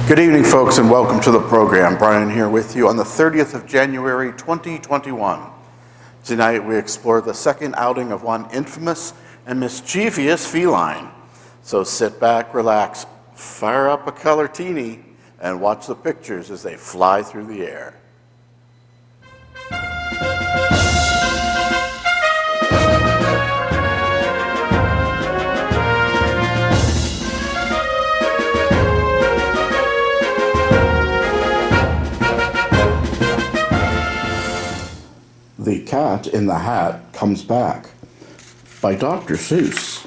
Good evening, folks, and welcome to the program. Brian here with you on the 30th of January, 2021. Tonight, we explore the second outing of one infamous and mischievous feline. So sit back, relax, fire up a colortini, and watch the pictures as they fly through the air. The Cat in the Hat Comes Back by Dr. Seuss.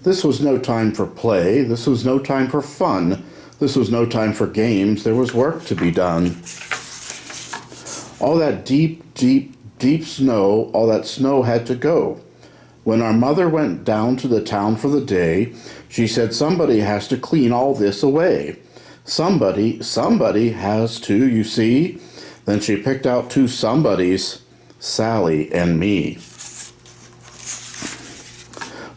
This was no time for play. This was no time for fun. This was no time for games. There was work to be done. All that deep snow, all that snow had to go. When our mother went down to the town for the day, she said somebody has to clean all this away. Somebody has to, you see. Then she picked out two somebodies, Sally and me.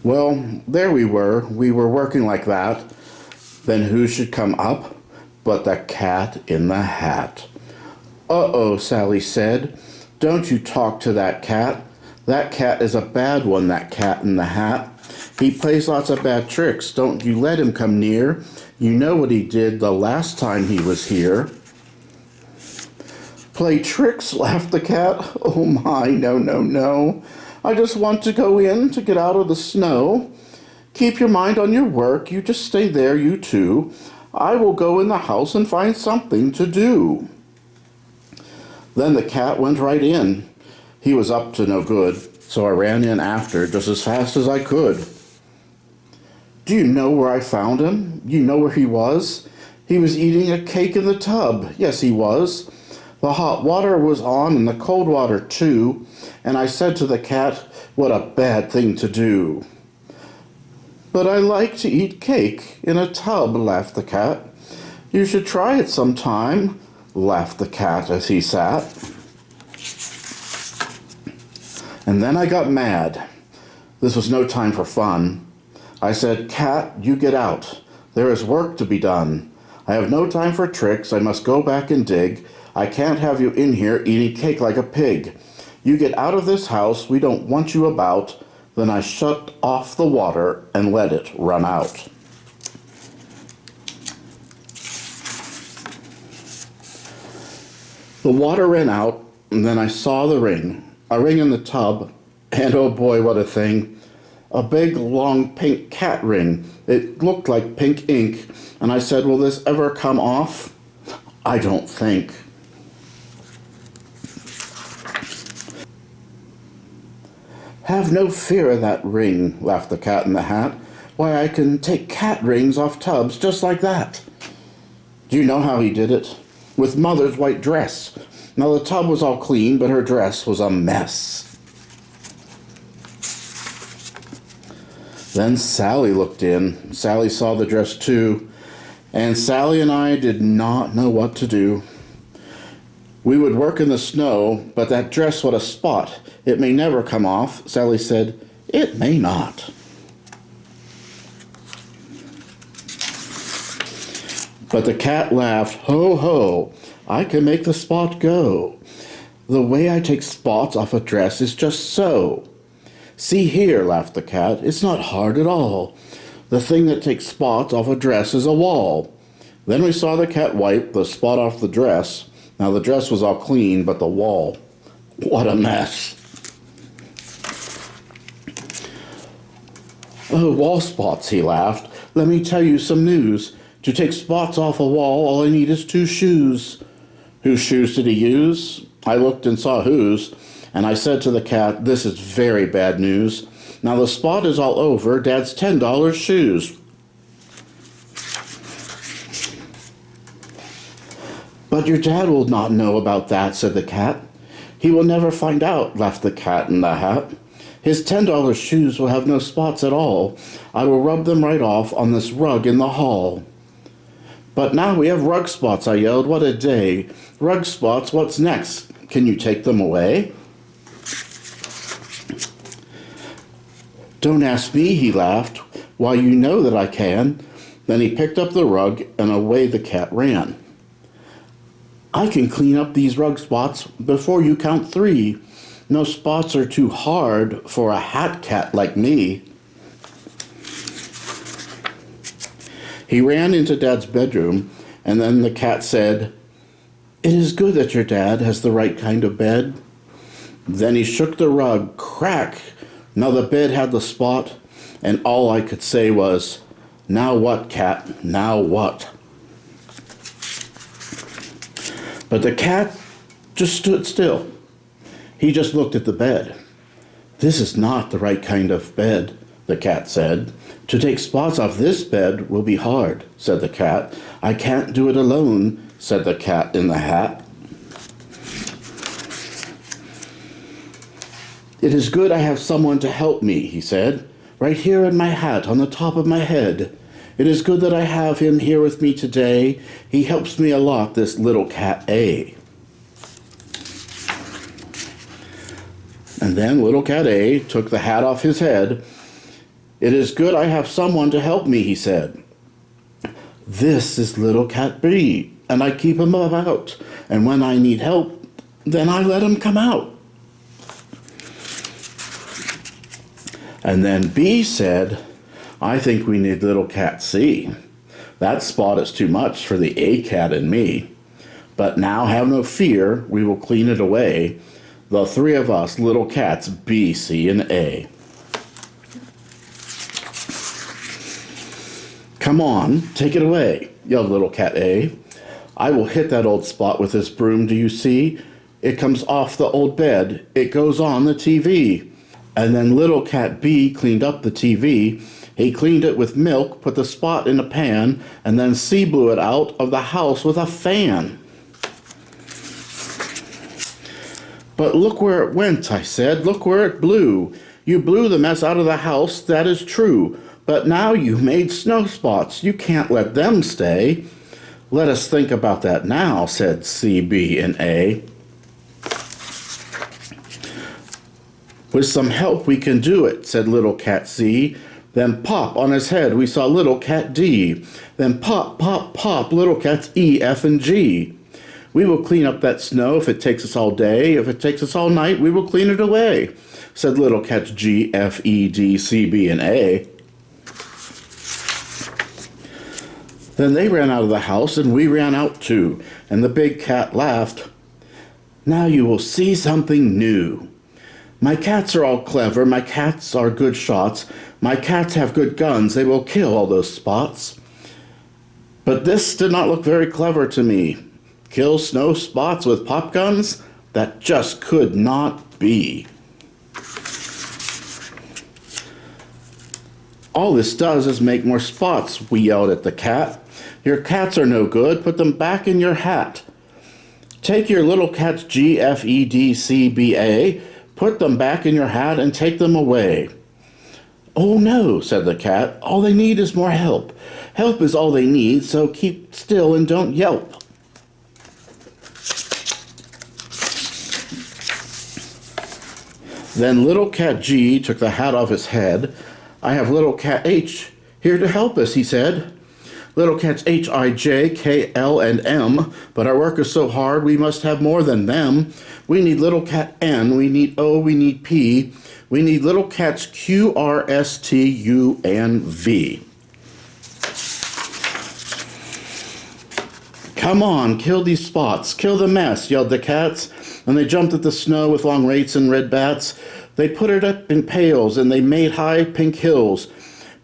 Well, there we were working like that. Then who should come up but the Cat in the Hat? Uh-oh, Sally said. Don't you talk to that cat. That cat is a bad one, that Cat in the Hat. He plays lots of bad tricks. Don't you let him come near. You know what he did the last time he was here. Play tricks, laughed the cat. Oh my, no. I just want to go in to get out of the snow. Keep your mind on your work. You just stay there, you two. I will go in the house and find something to do. Then the cat went right in. He was up to no good, so I ran in after just as fast as I could. Do you know where I found him? You know where he was? He was eating a cake in the tub. Yes, he was. The hot water was on and the cold water too, and I said to the cat, what a bad thing to do. But I like to eat cake in a tub, laughed the cat. You should try it sometime, laughed the cat as he sat. And then I got mad. This was no time for fun. I said, Cat, you get out. There is work to be done. I have no time for tricks. I must go back and dig. I can't have you in here eating cake like a pig. You get out of this house. We don't want you about. Then I shut off the water and let it run out. The water ran out, and then I saw the ring. A ring in the tub, and oh boy, what a thing. A big, long, pink cat ring. It looked like pink ink, and I said, will this ever come off? I don't think. Have no fear of that ring, laughed the Cat in the Hat. Why, I can take cat rings off tubs just like that. Do you know how he did it? With Mother's white dress. Now the tub was all clean, but her dress was a mess. Then Sally looked in. Sally saw the dress too, and Sally and I did not know what to do. We would work in the snow, but that dress was a spot. It may never come off. Sally said, it may not. But the cat laughed, ho, ho, I can make the spot go. The way I take spots off a dress is just so. See here, laughed the cat, it's not hard at all. The thing that takes spots off a dress is a wall. Then we saw the cat wipe the spot off the dress. Now the dress was all clean, but the wall, what a mess. Oh, wall spots, he laughed. Let me tell you some news. To take spots off a wall, all I need is two shoes. Whose shoes did he use? I looked and saw whose, and I said to the cat, this is very bad news. Now the spot is all over Dad's $10 shoes. But your dad will not know about that, said the cat. He will never find out, laughed the Cat in the Hat. His $10 shoes will have no spots at all. I will rub them right off on this rug in the hall. But now we have rug spots, I yelled. What a day. Rug spots, what's next? Can you take them away? Don't ask me, he laughed. Why, you know that I can. Then he picked up the rug and away the cat ran. I can clean up these rug spots before you count 3. No spots are too hard for a hat cat like me. He ran into Dad's bedroom, and then the cat said, "It is good that your dad has the right kind of bed." Then he shook the rug, crack. Now the bed had the spot, and all I could say was, "Now what, cat? Now what?" But the cat just stood still. He just looked at the bed. "This is not the right kind of bed," the cat said. "To take spots off this bed will be hard," said the cat. "I can't do it alone," said the cat in the hat. "It is good I have someone to help me," he said, "right here in my hat on the top of my head. It is good that I have him here with me today. He helps me a lot, this little cat A." And then little cat A took the hat off his head. "It is good I have someone to help me," he said. "This is little cat B, and I keep him about, and when I need help, then I let him come out." And then B said, "I think we need little cat C. That spot is too much for the A cat and me. But now have no fear, we will clean it away. The 3 of us, little cats B, C, and A. "Come on, take it away," yelled little cat A. "I will hit that old spot with this broom, do you see? It comes off the old bed. It goes on the TV." And then little cat B cleaned up the TV. He cleaned it with milk, put the spot in a pan, and then C blew it out of the house with a fan. "But look where it went," I said. "Look where it blew. You blew the mess out of the house, that is true. But now you've made snow spots. You can't let them stay." "Let us think about that now," said C, B, and A. "With some help we can do it," said little cat C. Then pop on his head we saw little cat D. Then pop, pop, pop, little cats E, F, and G. "We will clean up that snow if it takes us all day. If it takes us all night, we will clean it away," said little cats G, F, E, D, C, B, and A. Then they ran out of the house, and we ran out too, and the big cat laughed. "Now you will see something new. My cats are all clever. My cats are good shots. My cats have good guns. They will kill all those spots." But this did not look very clever to me. Kill snow spots with pop guns? That just could not be. "All this does is make more spots," we yelled at the cat. "Your cats are no good. Put them back in your hat. Take your little cats G, F, E, D, C, B, A. Put them back in your hat and take them away." "Oh no," said the cat. "All they need is more help. Help is all they need, so keep still and don't yelp." Then little cat G took the hat off his head. "I have little cat H here to help us," he said. "Little cats H, I, J, K, L, and M, but our work is so hard we must have more than them. We need little cat N, we need O, we need P. We need little cats Q, R, S, T, U, and V. "Come on, kill these spots, kill the mess," yelled the cats, and they jumped at the snow with long rates and red bats. They put it up in pails, and they made high pink hills,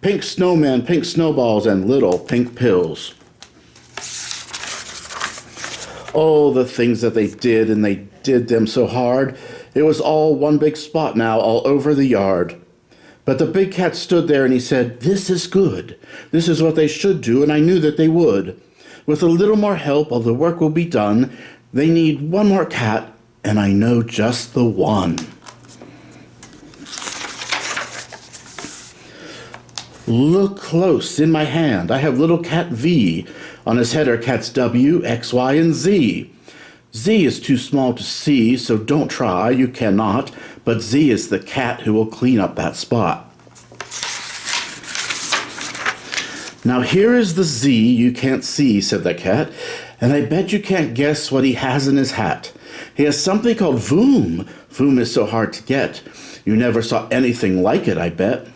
pink snowmen, pink snowballs, and little pink pills. Oh, the things that they did, and they did them so hard. It was all one big spot now, all over the yard. But the big cat stood there, and he said, "This is good. This is what they should do, and I knew that they would. With a little more help, all the work will be done. They need one more cat, and I know just the one." Look close in my hand. I have little cat V. On his head are cats W, X, Y, and Z. Z is too small to see, so don't try, you cannot. But Z is the cat who will clean up that spot. Now here is the Z you can't see, said the cat, and I bet you can't guess what he has in his hat. He has something called Voom. Voom is so hard to get. You never saw anything like it, I bet.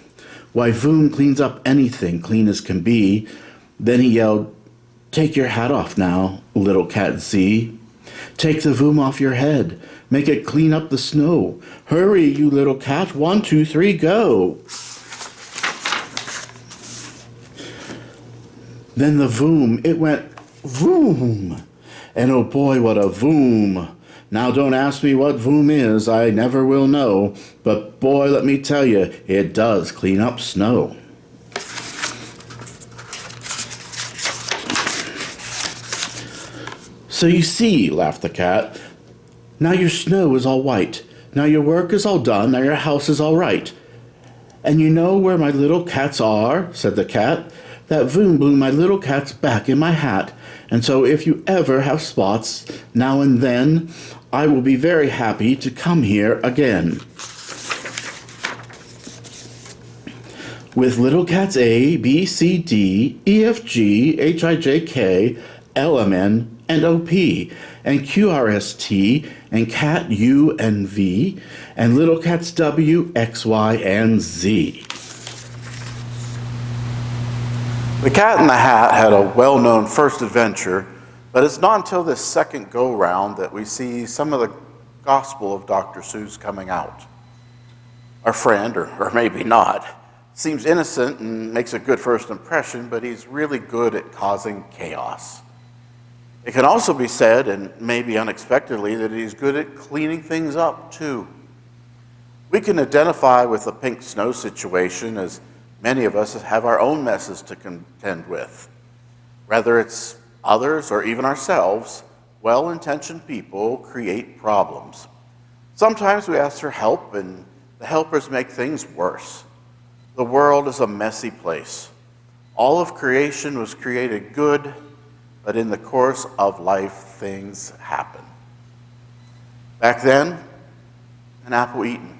Why, Voom cleans up anything, clean as can be. Then he yelled, take your hat off now, little cat Z. Take the Voom off your head. Make it clean up the snow. Hurry, you little cat. 1, 2, 3, go. Then the Voom, it went Voom. And oh boy, what a Voom. Now don't ask me what Voom is, I never will know. But boy, let me tell you, it does clean up snow. So you see, laughed the cat, now your snow is all white. Now your work is all done, now your house is all right. And you know where my little cats are, said the cat. That Voom blew my little cat's back in my hat. And so if you ever have spots, now and then, I will be very happy to come here again. With little cats A, B, C, D, E, F, G, H, I, J, K, L, M, N, and O, P, and Q, R, S, T, and cat U and V, and little cats W, X, Y, and Z. The Cat in the Hat had a well-known first adventure, but it's not until this second go-round that we see some of the gospel of Dr. Seuss coming out. Our friend, or maybe not, seems innocent and makes a good first impression, but he's really good at causing chaos. It can also be said, and maybe unexpectedly, that he's good at cleaning things up, too. We can identify with the pink snow situation as many of us have our own messes to contend with. Whether it's others or even ourselves, well-intentioned people create problems. Sometimes we ask for help, and the helpers make things worse. The world is a messy place. All of creation was created good, but in the course of life, things happen. Back then, an apple eaten,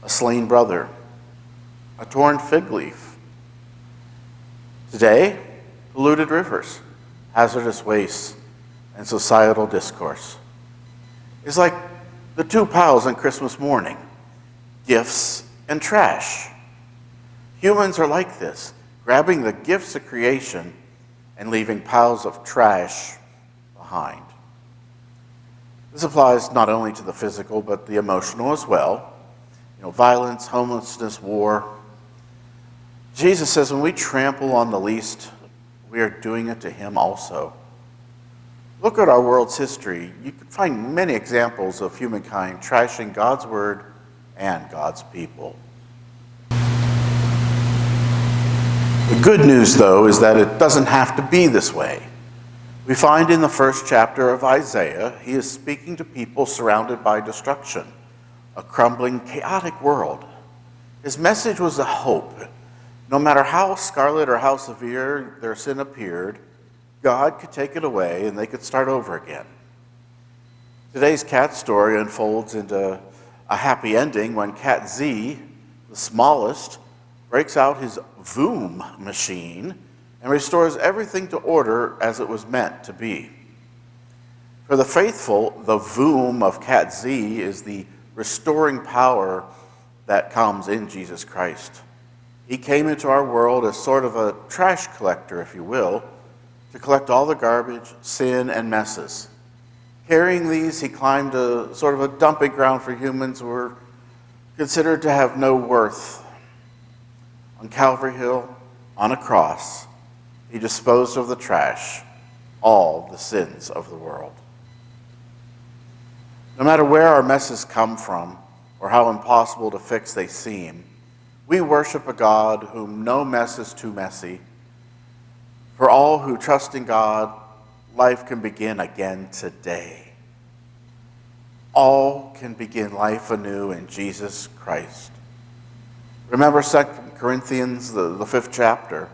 a slain brother, a torn fig leaf. Today, polluted rivers, hazardous waste, and societal discourse. It's like the two pals on Christmas morning, gifts and trash. Humans are like this, grabbing the gifts of creation and leaving piles of trash behind. This applies not only to the physical, but the emotional as well. Violence, homelessness, war. Jesus says when we trample on the least, we are doing it to him also. Look at our world's history. You can find many examples of humankind trashing God's word and God's people. The good news, though, is that it doesn't have to be this way. We find in the first chapter of Isaiah, he is speaking to people surrounded by destruction, a crumbling, chaotic world. His message was a hope. No matter how scarlet or how severe their sin appeared, God could take it away and they could start over again. Today's cat story unfolds into a happy ending when Cat Z, the smallest, breaks out his Voom machine and restores everything to order as it was meant to be. For the faithful, the Voom of Cat Z is the restoring power that comes in Jesus Christ. He came into our world as sort of a trash collector, if you will, to collect all the garbage, sin, and messes. Carrying these, he climbed a sort of a dumping ground for humans who were considered to have no worth. On Calvary Hill, on a cross, he disposed of the trash, all the sins of the world. No matter where our messes come from, or how impossible to fix they seem, we worship a God whom no mess is too messy. For all who trust in God, life can begin again today. All can begin life anew in Jesus Christ. Remember 2 Corinthians, the 5th chapter.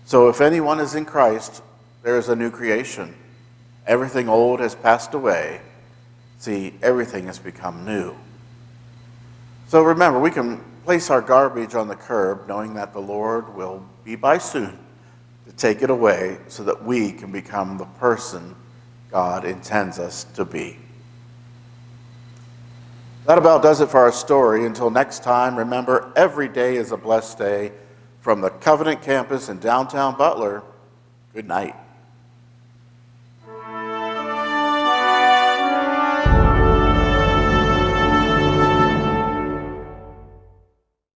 So if anyone is in Christ, there is a new creation. Everything old has passed away. See, everything has become new. So remember, we can place our garbage on the curb, knowing that the Lord will be by soon to take it away so that we can become the person God intends us to be. That about does it for our story. Until next time, remember, every day is a blessed day. From the Covenant campus in downtown Butler, good night.